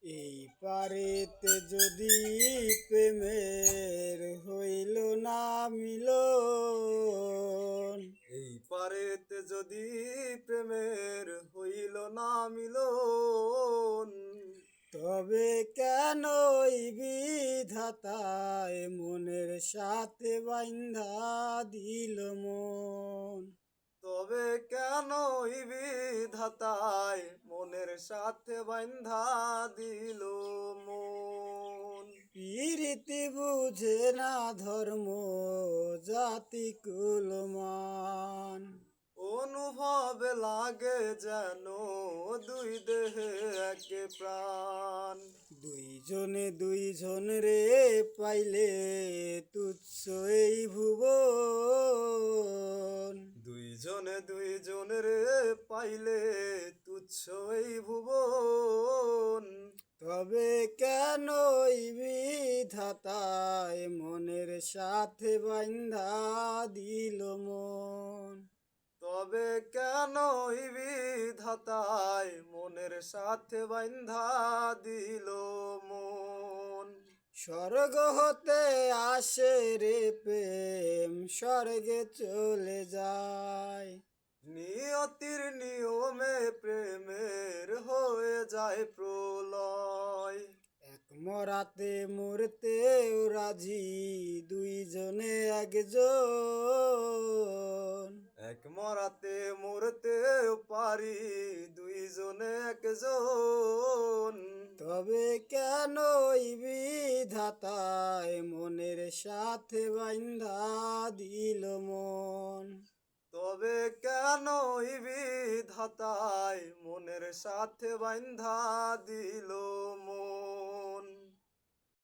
এই পারেতে যদি প্রেমের হইল না মিলন, এই পারেতে যদি প্রেমের হইল না মিলন, তবে কেন এই বিধাতায় মনের সাথে বাইন্ধা দিল মন। তবে কেন বিধাতায় মনের সাথে বান্ধা দিল মন। প্রীতি বুঝে না ধর্ম জাতি কুলমান, অনুভবে লাগে যেন দুই দেহে একে প্রাণ। দুইজন রে পাইলে তুচ্ছ এই ভুবন, দুইজন রে পাইলে তুচ্ছ এই ভুবন। তবে কেন এই বিধাতায় মনের সাথে বাইন্ধা দিল মন। তবে কেন বিধাতায় মনের সাথে বান্ধা দিল মন। স্বর্গ হতে আসে রে প্রেম, স্বর্গে চলে যায়। নিয়তির নিয়মে প্রেমের হয়ে যায় প্রলয়। এক মরাতে মরতেও রাজি দুইজনে একজন, এক মরাতে মরতেও পারি দুইজনে একজন। তবে কেন এই বিধাতায় মনের সাথে বাইন্ধা দিল মন। তবে কেন বিধাতায় মনের সাথে বান্ধা দিল